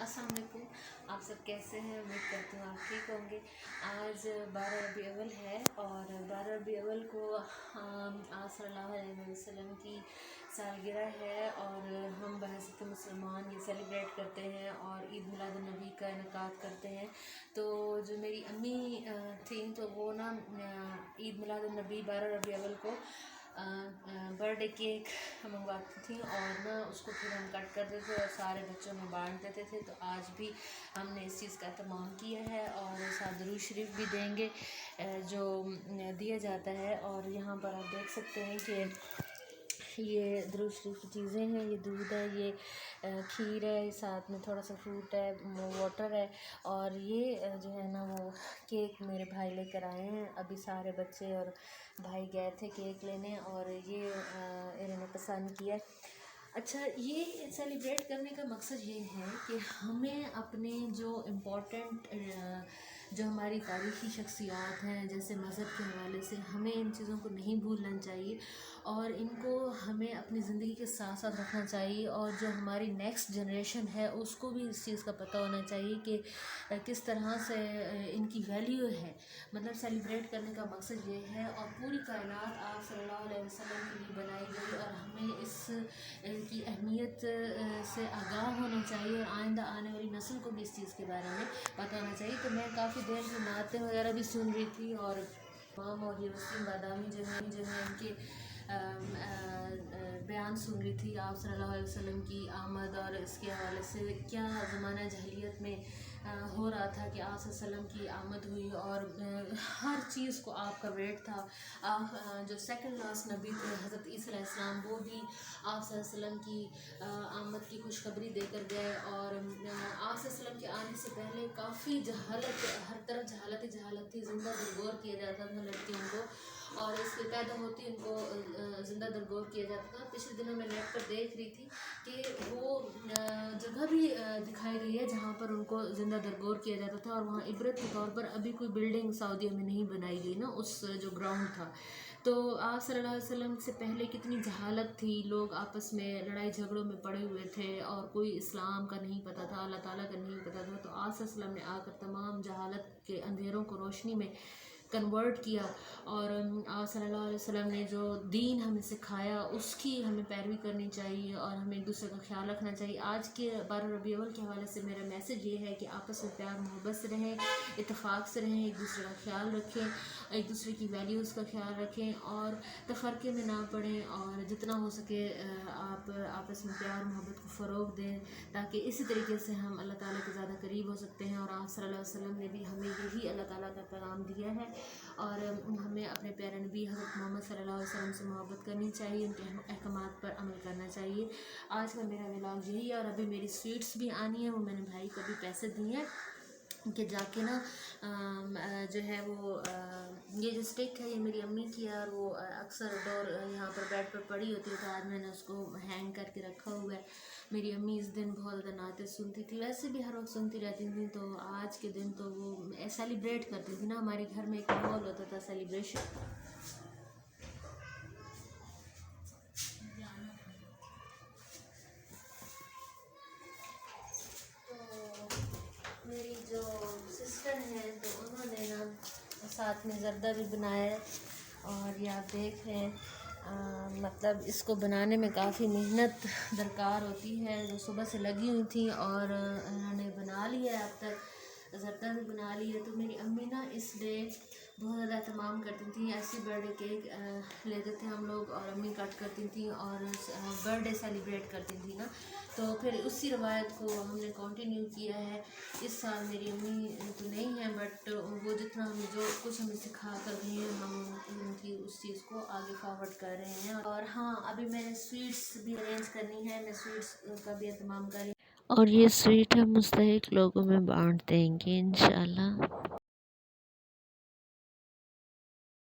السلام علیکم، آپ سب کیسے ہیں؟ امید کرتی ہوں آپ ٹھیک ہوں گے۔ آج 12 ربیع الاول ہے اور 12 ربیع الاول کو آپ صلی اللہ علیہ وسلم کی سالگرہ ہے اور ہم بحیثیت مسلمان یہ سیلیبریٹ کرتے ہیں اور عید میلاد النبی کا انعقاد کرتے ہیں۔ تو جو میری امی تھیں تو وہ نا عید میلاد النبی 12 ربیع الاول کو برتھ ڈے کیک منگواتی تھیں اور نا اس کو پھر ہم کٹ کرتے تھے اور سارے بچوں میں بانٹ دیتے تھے۔ تو آج بھی ہم نے اس چیز کا اہتمام کیا ہے اور ساتھ درود شریف بھی دیں گے جو دیا جاتا ہے۔ اور یہاں پر آپ دیکھ سکتے ہیں کہ یہ درود شریف کی چیزیں ہیں، یہ دودھ ہے، یہ کھیر ہے، ساتھ میں تھوڑا سا فروٹ ہے، واٹر ہے اور یہ جو ہے نا وہ کیک میرے بھائی لے کر آئے ہیں۔ ابھی سارے بچے اور بھائی گئے تھے کیک لینے اور یہ انہوں نے پسند کیا۔ اچھا، یہ سیلیبریٹ کرنے کا مقصد یہ ہے کہ ہمیں اپنے جو امپورٹنٹ جو ہماری تاریخی شخصیات ہیں جیسے مذہب کے حوالے سے ہمیں ان چیزوں کو نہیں بھولنا چاہیے اور ان کو ہمیں اپنی زندگی کے ساتھ ساتھ رکھنا چاہیے اور جو ہماری نیکسٹ جنریشن ہے اس کو بھی اس چیز کا پتہ ہونا چاہیے کہ کس طرح سے ان کی ویلیو ہے۔ مطلب سیلیبریٹ کرنے کا مقصد یہ ہے اور پوری کائنات آپ صلی اللہ علیہ وسلم کے لیے بنائی گئی اور ہمیں اس کی اہمیت سے آگاہ ہونا چاہیے اور آئندہ آنے والی نسل کو بھی اس چیز کے بارے میں پتہ ہونا چاہیے۔ تو میں کافی دیر سے نعتیں وغیرہ بھی سن رہی تھی اور امام اور یہ وسیم بادامی جو ہیں ان کے بیان سن رہی تھی آپ صلی اللہ علیہ وسلم کی آمد اور اس کے حوالے سے کیا زمانہ جاہلیت میں ہو رہا تھا کہ آپ صلی اللہ علیہ وسلم کی آمد ہوئی اور ہر چیز کو آپ کا ویٹ تھا۔ آپ جو سیکنڈ لاسٹ نبی تھے حضرت عیسیٰ علیہ السلام، وہ بھی آپ صلی اللہ علیہ وسلم کی آمد کی خوشخبری دے کر گئے اور آپ صلی اللہ علیہ وسلم کے آنے سے پہلے کافی جہالت، ہر طرف جہالت تھی، زندہ درگور کیا جاتا تھا لڑکیوں کو اور اس کے پیدا ہوتی ان کو زندہ درگور کیا جاتا تھا۔ پچھلے دنوں میں نیٹ پر دیکھ رہی تھی کہ وہ جگہ بھی دکھائی گئی ہے جہاں پر ان کو زندہ درگور کیا جاتا تھا اور وہاں عبرت کے طور پر ابھی کوئی بلڈنگ سعودیہ میں نہیں بنائی گئی نا، اس جو گراؤنڈ تھا۔ تو آپ صلی اللہ علیہ وسلم سے پہلے کتنی جہالت تھی، لوگ آپس میں لڑائی جھگڑوں میں پڑے ہوئے تھے اور کوئی اسلام کا نہیں پتہ تھا، اللہ تعالیٰ کا نہیں پتہ تھا۔ تو آپ صلی اللہ علیہ وسلم نے آ کر تمام جہالت کے اندھیروں کو روشنی میں کنورٹ کیا اور آپ صلی اللہ علیہ وسلم نے جو دین ہمیں سکھایا اس کی ہمیں پیروی کرنی چاہیے اور ہمیں ایک دوسرے کا خیال رکھنا چاہیے۔ آج کے 12 ربیع الاول کے حوالے سے میرا میسیج یہ ہے کہ آپس میں پیار محبت سے رہیں، اتفاق سے رہیں، ایک دوسرے کا خیال رکھیں، ایک دوسرے کی ویلیوز کا خیال رکھیں اور تفرقے میں نہ پڑیں اور جتنا ہو سکے آپ آپس میں پیار محبت کو فروغ دیں تاکہ اسی طریقے سے ہم اللہ تعالیٰ کے زیادہ قریب ہو سکتے ہیں۔ اور آپ صلی اللہ علیہ وسلم نے بھی ہمیں یہی اللہ تعالیٰ کا پیغام دیا ہے اور ہمیں اپنے پیارے نبی حضرت محمد صلی اللہ علیہ وسلم سے محبت کرنی چاہیے، ان کے احکامات پر عمل کرنا چاہیے۔ آج کا میرا ولاگ یہی ہے اور ابھی میری سویٹس بھی آنی ہے، وہ میں نے بھائی کو بھی پیسے دیے ہیں کہ جا کے نا جو ہے وہ یہ جو اسٹک ہے یہ میری امی کی ہے اور وہ اکثر ڈور یہاں پر بیڈ پر پڑی ہوتی ہے تو آج میں نے اس کو ہینگ کر کے رکھا ہوا ہے۔ میری امی اس دن بہت زیادہ نعتیں سنتی تھی، ویسے بھی ہر وقت سنتی رہتی تھیں، تو آج کے دن تو وہ سیلیبریٹ کرتی تھی نا، ہمارے گھر میں ایک ماحول ہوتا تھا سیلیبریشن۔ میری جو سسٹر ہیں تو انہوں نے نا ساتھ میں زردہ بھی بنایا ہے اور یہ آپ دیکھ رہے ہیں مطلب اس کو بنانے میں کافی محنت درکار ہوتی ہے، جو صبح سے لگی ہوئی تھیں اور انہوں نے بنا لیا ہے، اب تک زردہ بھی بنا لی ہے۔ تو میری امی نا اس ڈے بہت زیادہ اہتمام کرتی تھیں، ایسی برتھ ڈے کیک لیتے تھے ہم لوگ اور امی کٹ کرتی تھیں اور برتھ ڈے سیلیبریٹ کرتی تھیں نا، تو پھر اسی روایت کو ہم نے کنٹینیو کیا ہے۔ اس سال میری امی تو نہیں ہیں بٹ وہ جتنا ہمیں جو کچھ ہمیں سکھا کر گئی ہیں ہم ان کی اس چیز کو آگے فارورڈ کر رہے ہیں۔ اور ہاں، ابھی میں نے سویٹس بھی ارینج کرنی ہے، میں سویٹس کا بھی اہتمام کر رہی ہوں اور یہ سویٹ ہم مستحق لوگوں میں بانٹ دیں گے انشاءاللہ۔